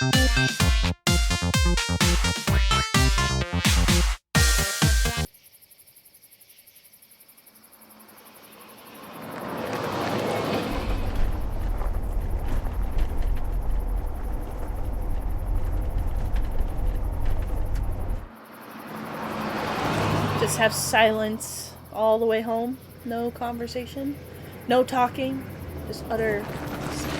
Just have silence all the way home. No conversation. No talking. Just utter silence.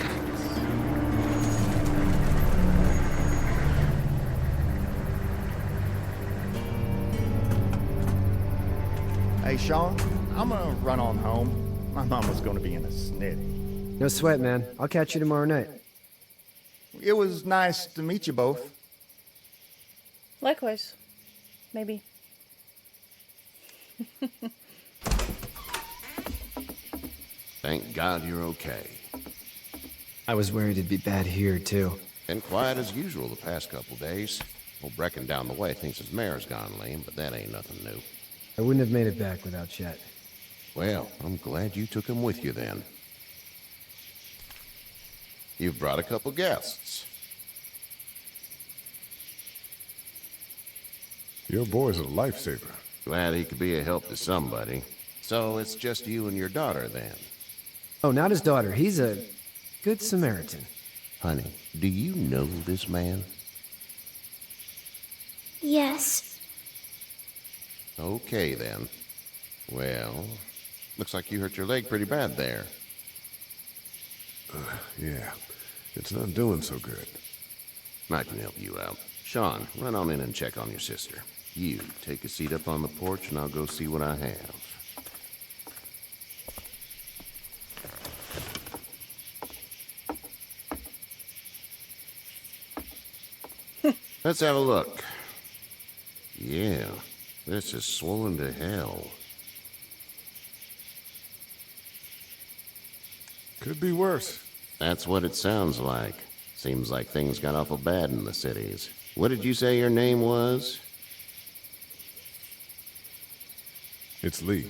Hey, Sean, I'm gonna run on home. My mama's gonna be in a snitty. No sweat, man. I'll catch you tomorrow night. It was nice to meet you both. Likewise. Maybe. Thank God you're okay. I was worried it'd be bad here, too. Been quiet as usual the past couple days. Old Brecken down the way thinks his mare's gone lame, but that ain't nothing new. I wouldn't have made it back without Chet. Well, I'm glad you took him with you then. You've brought a couple guests. Your boy's a lifesaver. Glad he could be a help to somebody. So it's just you and your daughter then? Oh, not his daughter. He's a good Samaritan. Honey, do you know this man? Yes. Okay then. Well, looks like you hurt your leg pretty bad there. Yeah, it's not doing so good. I can help you out. Sean, run on in and check on your sister. You, take a seat up on the porch and I'll go see what I have. Let's have a look. Yeah, this is swollen to hell. Could be worse. That's what it sounds like. Seems like things got awful bad in the cities. What did you say your name was? It's Lee.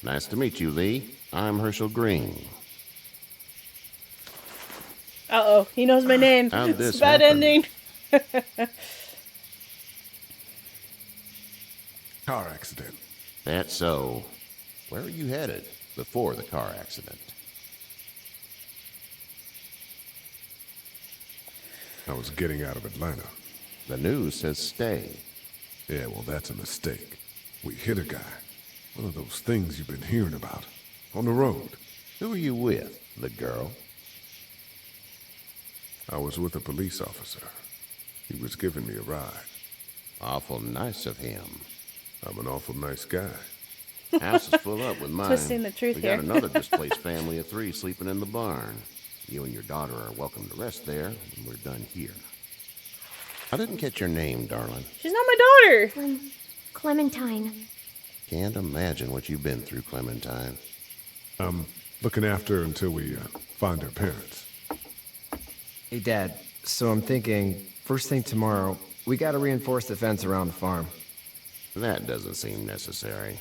Nice to meet you, Lee. I'm Herschel Green. Uh-oh, he knows my name. How'd this It's a bad happen? ending. Car accident. That's so. Where are you headed before the car accident? I was getting out of Atlanta. The news says stay. Yeah, well, that's a mistake. We hit a guy. One of those things you've been hearing about. On the road. Who are you with? The girl? I was with a police officer. He was giving me a ride. Awful nice of him. I'm an awful nice guy. House is full up with mine. Twisting the truth we here. got another displaced family of 3 sleeping in the barn. You and your daughter are welcome to rest there when we're done here. I didn't catch your name, darling. She's not my daughter. Clementine. Can't imagine what you've been through, Clementine. I'm looking after her until we find her parents. Hey, Dad. So I'm thinking, first thing tomorrow, we gotta reinforce the fence around the farm. That doesn't seem necessary.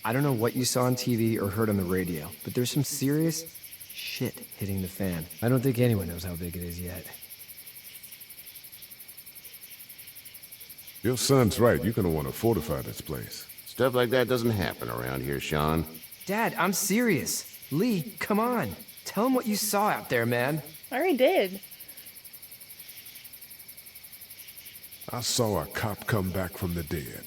I don't know what you saw on TV or heard on the radio, but there's some serious shit hitting the fan. I don't think anyone knows how big it is yet. Your son's right. You're gonna want to fortify this place. Stuff like that doesn't happen around here, Sean. Dad, I'm serious. Lee, come on. Tell him what you saw out there, man. I already did. I saw a cop come back from the dead.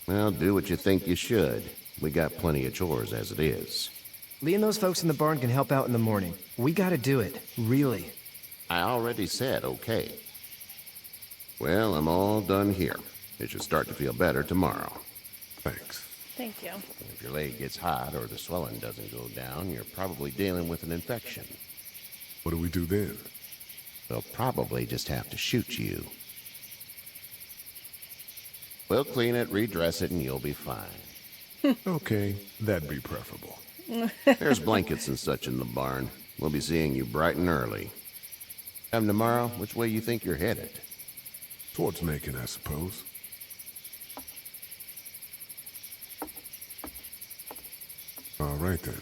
Well, do what you think you should. We got plenty of chores as it is. Lee and those folks in the barn can help out in the morning. We gotta do it. Really. I already said okay. Well, I'm all done here. It should start to feel better tomorrow. Thanks. Thank you. If your leg gets hot or the swelling doesn't go down, you're probably dealing with an infection. What do we do then? They'll probably just have to shoot you. We'll clean it, redress it, and you'll be fine. Okay, that'd be preferable. There's blankets and such in the barn. We'll be seeing you bright and early. Come tomorrow, which way you think you're headed? Towards Macon, I suppose. All right, then.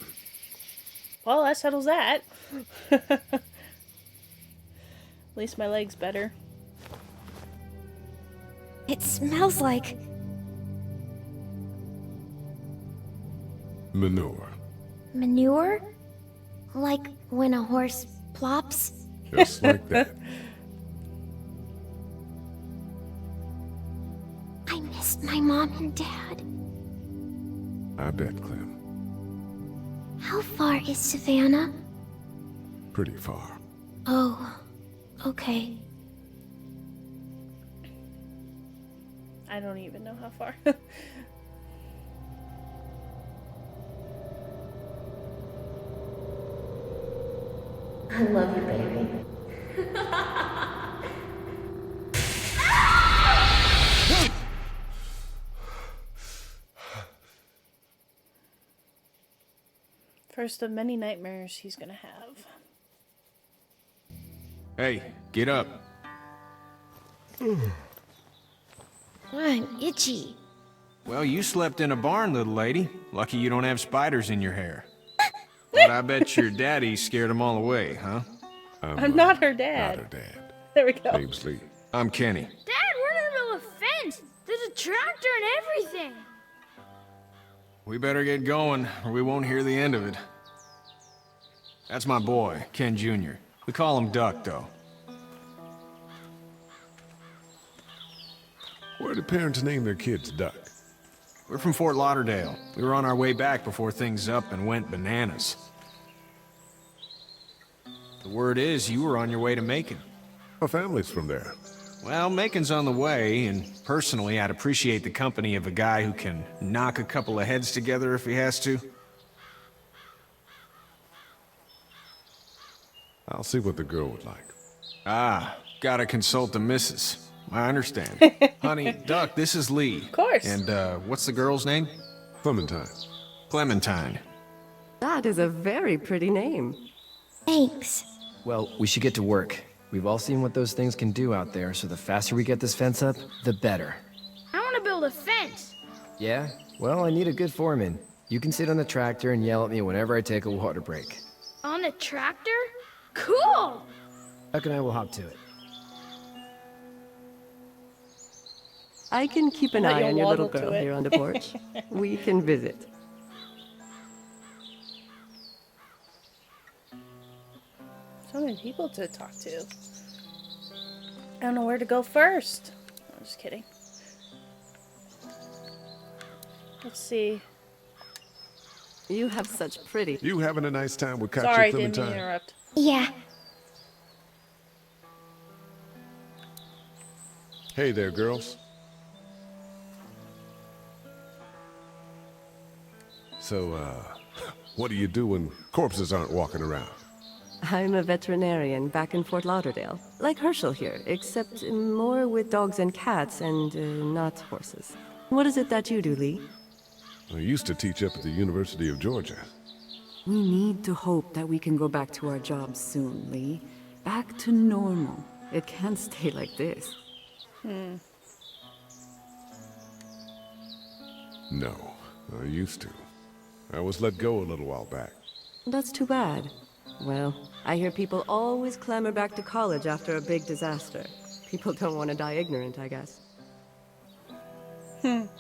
Well, that settles that. At least my leg's better. It smells like Manure. manure? Like when a horse plops? Just like that. I missed my mom and dad. I bet, Clem. How far is Savannah? Pretty far. Oh, okay. I don't even know how far. I love you, baby. First of many nightmares he's gonna have. Hey, get up. I'm itchy. Well, you slept in a barn, little lady. Lucky you don't have spiders in your hair. But I bet your daddy scared them all away, huh? I'm not her Not dad. her dad. There we go. Name's Lee. I'm Kenny. Dad, we're in the middle of a fence. There's a tractor and everything. We better get going, or we won't hear the end of it. That's my boy, Ken Jr. We call him Duck, though. Where do parents name their kids Duck? We're from Fort Lauderdale. We were on our way back before things up and went bananas. The word is you were on your way to Macon. Our family's from there. Well, Macon's on the way, and personally, I'd appreciate the company of a guy who can knock a couple of heads together if he has to. I'll see what the girl would like. Ah, gotta consult the missus. I understand. Honey, Duck, this is Lee. Of course. And, what's the girl's name? Clementine. Clementine. That is a very pretty name. Thanks. Well, we should get to work. We've all seen what those things can do out there, so the faster we get this fence up, the better. I want to build a fence. Yeah? Well, I need a good foreman. You can sit on the tractor and yell at me whenever I take a water break. On the tractor? Cool! Duck and I will hop to it. I can keep an Let eye you on your little waddle to girl it. here on the porch. We can visit. So many people to talk to. I don't know where to go first. I'm just kidding. Let's see. You have such pretty. You having a nice time with Captain Sorry, didn't mean Clementine? to interrupt. Yeah. Hey there, girls. So, what do you do when corpses aren't walking around? I'm a veterinarian back in Fort Lauderdale. Like Herschel here, except more with dogs and cats and not horses. What is it that you do, Lee? I used to teach up at the University of Georgia. We need to hope that we can go back to our jobs soon, Lee. Back to normal. It can't stay like this. No, I used to. I was let go a little while back. That's too bad. Well, I hear people always clamor back to college after a big disaster. People don't want to die ignorant, I guess.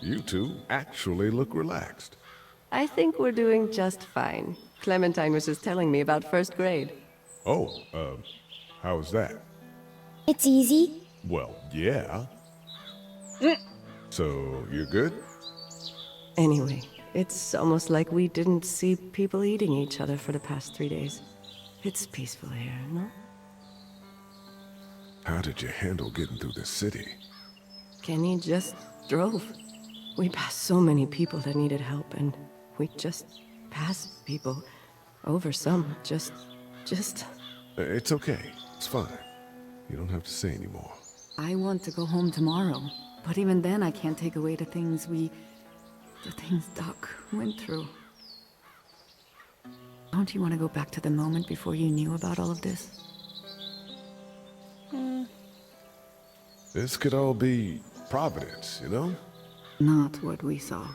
You two actually look relaxed. I think we're doing just fine. Clementine was just telling me about first grade. Oh, how was that? It's easy. Well, yeah. So, you're good? Anyway, it's almost like we didn't see people eating each other for the past 3 days. It's peaceful here, no? How did you handle getting through the city? Kenny just drove. We passed so many people that needed help, and we just passed people over some. Just... It's okay. It's fine. You don't have to say anymore. I want to go home tomorrow, but even then I can't take away the things Doc went through. Don't you want to go back to the moment before you knew about all of this? This could all be Providence, you know? Not what we saw.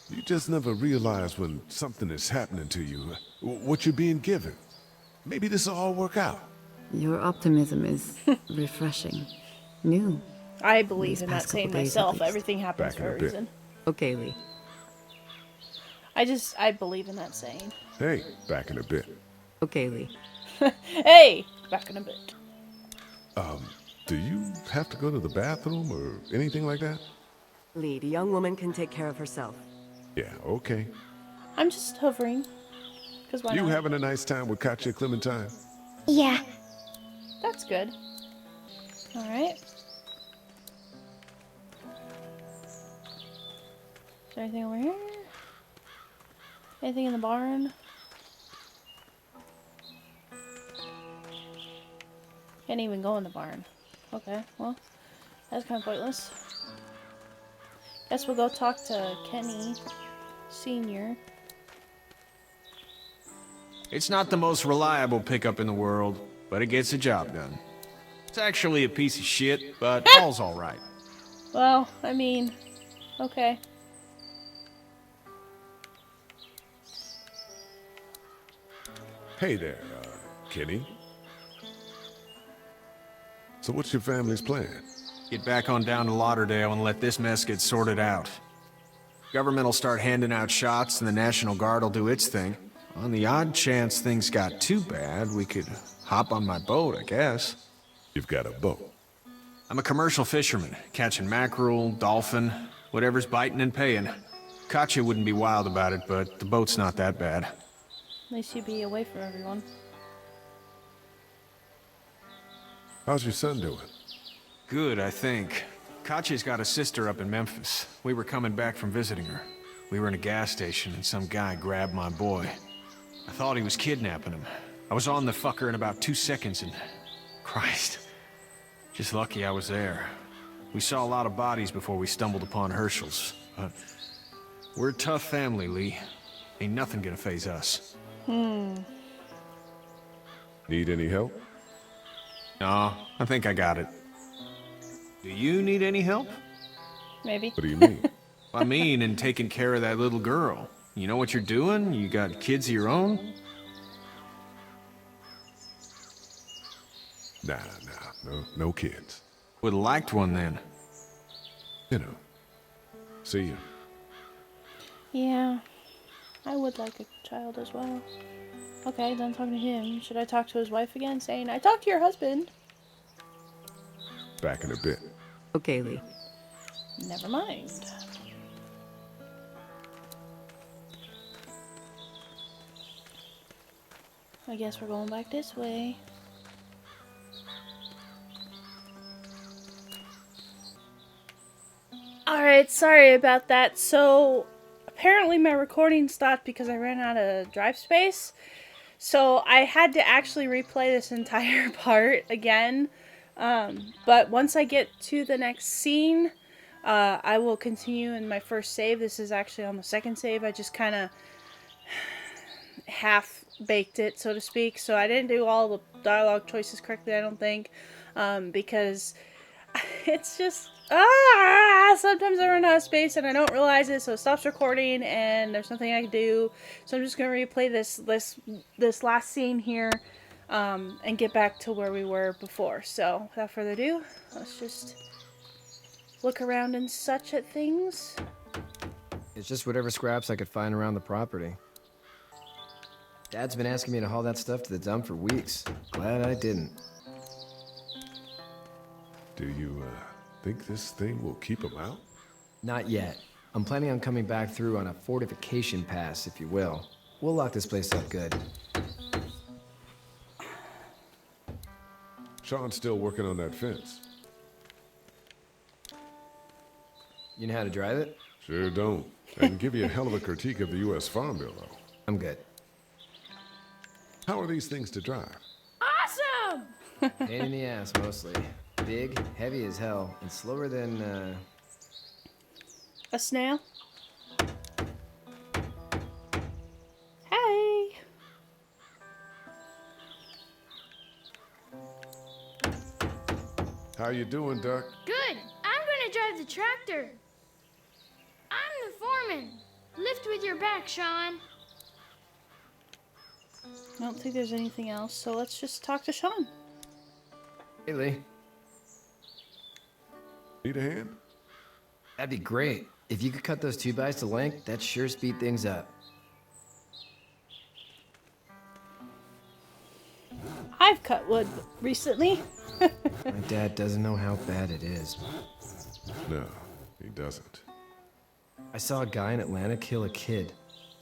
You just never realize when something is happening to you, what you're being given. Maybe this will all work out. Your optimism is refreshing. New. I believe These in that past couple saying days, at myself. least. Everything happens Back in for a a bit. reason. Okay, Lee. I believe in that saying. Hey, back in a bit. Okay, Lee. Hey! Back in a bit. Do you have to go to the bathroom or anything like that? Lee, the young woman can take care of herself. Yeah, okay. I'm just hovering. Because why You not? having a nice time with Katya Clementine? Yeah. That's good. Alright. Is there anything over here? Anything in the barn? Can't even go in the barn. Okay, well, that's kind of pointless. Guess we'll go talk to Kenny Sr. It's not the most reliable pickup in the world, but it gets the job done. It's actually a piece of shit, but all's alright. Well, I mean, okay. Hey there, Kenny. So what's your family's plan? Get back on down to Lauderdale and let this mess get sorted out. Government will start handing out shots and the National Guard will do its thing. On the odd chance things got too bad, we could hop on my boat, I guess. You've got a boat. I'm a commercial fisherman, catching mackerel, dolphin, whatever's biting and paying. Katya wouldn't be wild about it, but the boat's not that bad. At least you'd be away from everyone. How's your son doing? Good, I think. Katya's got a sister up in Memphis. We were coming back from visiting her. We were in a gas station and some guy grabbed my boy. I thought he was kidnapping him. I was on the fucker in about 2 seconds and... Christ. Just lucky I was there. We saw a lot of bodies before we stumbled upon Herschel's. But we're a tough family, Lee. Ain't nothing gonna faze us. Need any help? No, I think I got it. Do you need any help? Maybe. What do you mean? I mean, in taking care of that little girl. You know what you're doing? You got kids of your own? Nah, no kids. Would've liked one then. You know. See ya. Yeah. I would like a child as well. Okay, done talking to him. Should I talk to his wife again, saying, I talked to your husband? Back in a bit. Okay, Lee. Never mind. I guess we're going back this way. Alright, sorry about that. So, apparently my recording stopped because I ran out of drive space. So, I had to actually replay this entire part again. But once I get to the next scene, I will continue in my first save. This is actually on the second save. I just kind of half-baked it, so to speak. So I didn't do all the dialogue choices correctly, I don't think. Because it's just... sometimes I run out of space and I don't realize it, so it stops recording and there's nothing I can do. So I'm just going to replay this last scene here. And get back to where we were before. So, without further ado, let's just look around and such at things. It's just whatever scraps I could find around the property. Dad's been asking me to haul that stuff to the dump for weeks. Glad I didn't. Do you, think this thing will keep him out? Not yet. I'm planning on coming back through on a fortification pass, if you will. We'll lock this place up good. Sean's still working on that fence. You know how to drive it? Sure don't. I can give you a hell of a critique of the U.S. Farm Bill, though. I'm good. How are these things to drive? Awesome! Pain in the ass, mostly. Big, heavy as hell, and slower than, A snail? Hey! How you doing, Duck? Good. I'm gonna drive the tractor. I'm the foreman. Lift with your back, Sean. I don't think there's anything else, so let's just talk to Sean. Hey, Lee. Need a hand? That'd be great. If you could cut those 2x to length, that'd sure speed things up. I've cut wood recently. My dad doesn't know how bad it is. No, he doesn't. I saw a guy in Atlanta kill a kid.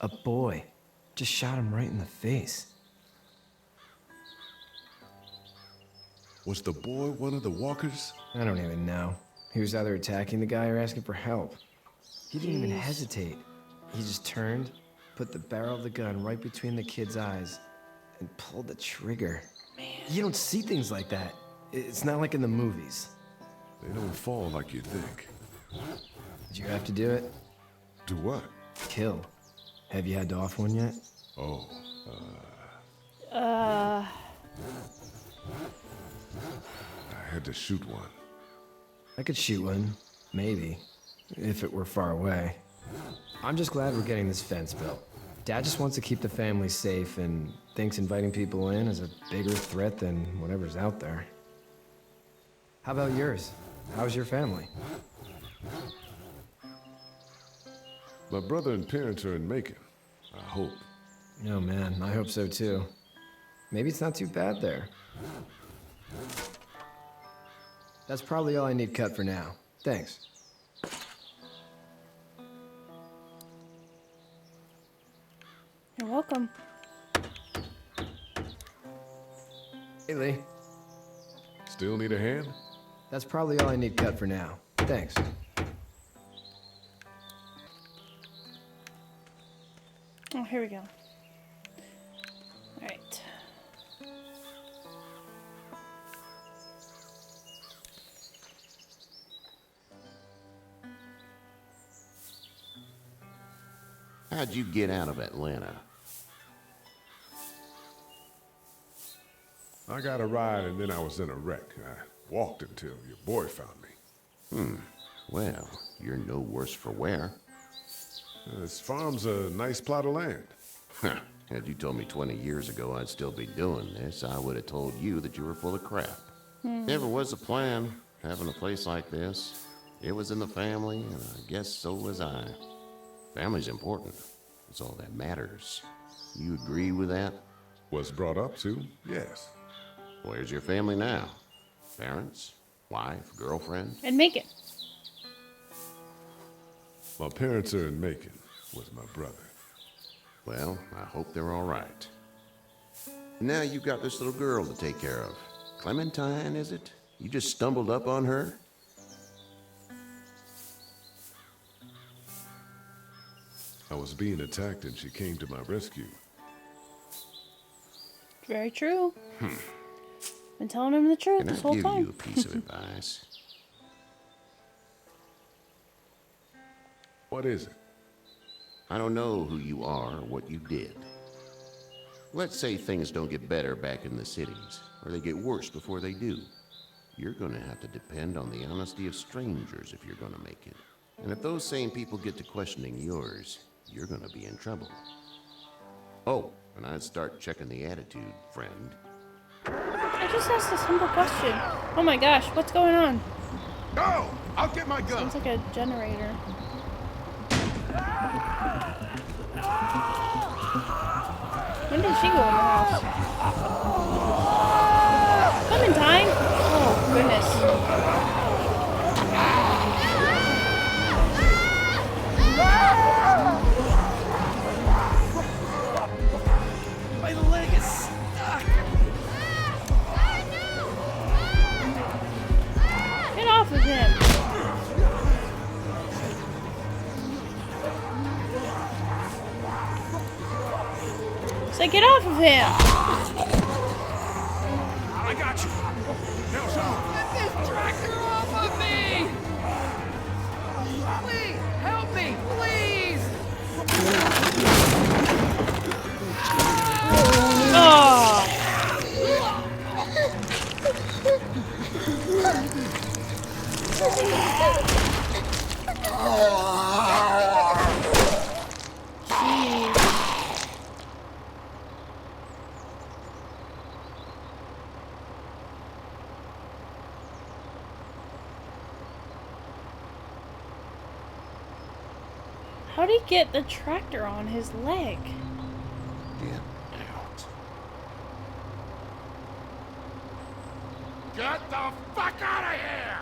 A boy. Just shot him right in the face. Was the boy one of the walkers? I don't even know. He was either attacking the guy or asking for help. He didn't even hesitate. He just turned, put the barrel of the gun right between the kid's eyes, and pulled the trigger. Man. You don't see things like that. It's not like in the movies. They don't fall like you think. Did you have to do it? Do what? Kill. Have you had to off one yet? Oh, I had to shoot one. I could shoot one, maybe, if it were far away. I'm just glad we're getting this fence built. Dad just wants to keep the family safe and thinks inviting people in is a bigger threat than whatever's out there. How about yours? How's your family? My brother and parents are in Macon. I hope. Oh man, I hope so too. Maybe it's not too bad there. That's probably all I need cut for now. Thanks. You're welcome. Hey, Lee. Still need a hand? That's probably all I need cut for now. Thanks. Oh, here we go. All right. How'd you get out of Atlanta? I got a ride and then I was in a wreck. I walked until your boy found me. Well, you're no worse for wear. This farm's a nice plot of land. Had you told me 20 years ago I'd still be doing this, I would have told you that you were full of crap. Never was a plan, having a place like this. It was in the family, and I guess so was I. Family's important. It's all that matters. You agree with that? Was brought up to, yes. Where's your family now? Parents? Wife? Girlfriend? And make it. My parents are in Macon with my brother. Well, I hope they're all right. Now you've got this little girl to take care of. Clementine, is it? You just stumbled up on her? I was being attacked and she came to my rescue. Very true. Been telling him the truth Can this I whole give time. you a piece of advice? What is it? I don't know who you are or what you did. Let's say things don't get better back in the cities, or they get worse before they do. You're gonna have to depend on the honesty of strangers if you're gonna make it. And if those same people get to questioning yours, you're gonna be in trouble. Oh, and I'd start checking the attitude, friend. I just asked a simple question. Oh my gosh, what's going on? No! I'll get my gun! Sounds like a generator. When did she go in the house? Clementine? Oh, goodness. My leg is stuck. Get off of him. Say, get off of him. I got you! Now, Sean! Get this tractor off of me! Please, help me, please! Oh. Jeez. How'd he get the tractor on his leg? Get out. Get the fuck out of here!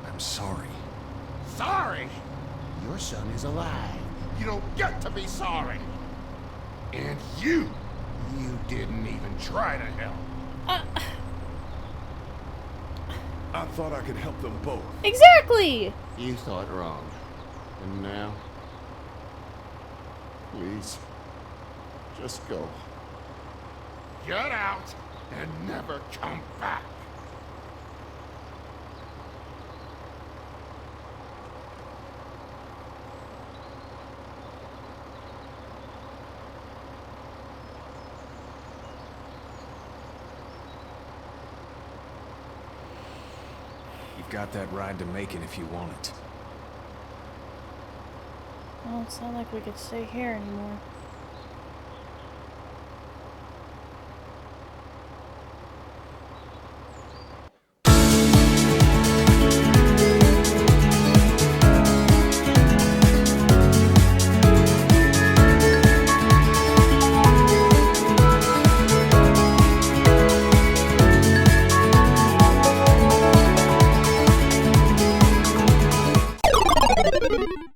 I'm sorry. Sorry? Your son is alive. You don't get to be sorry. And you didn't even try to help. I thought I could help them both. Exactly! You thought wrong. And now? Please, just go. Get out and never come back. You've got that ride to Macon if you want it. Well, it's not like we could stay here anymore.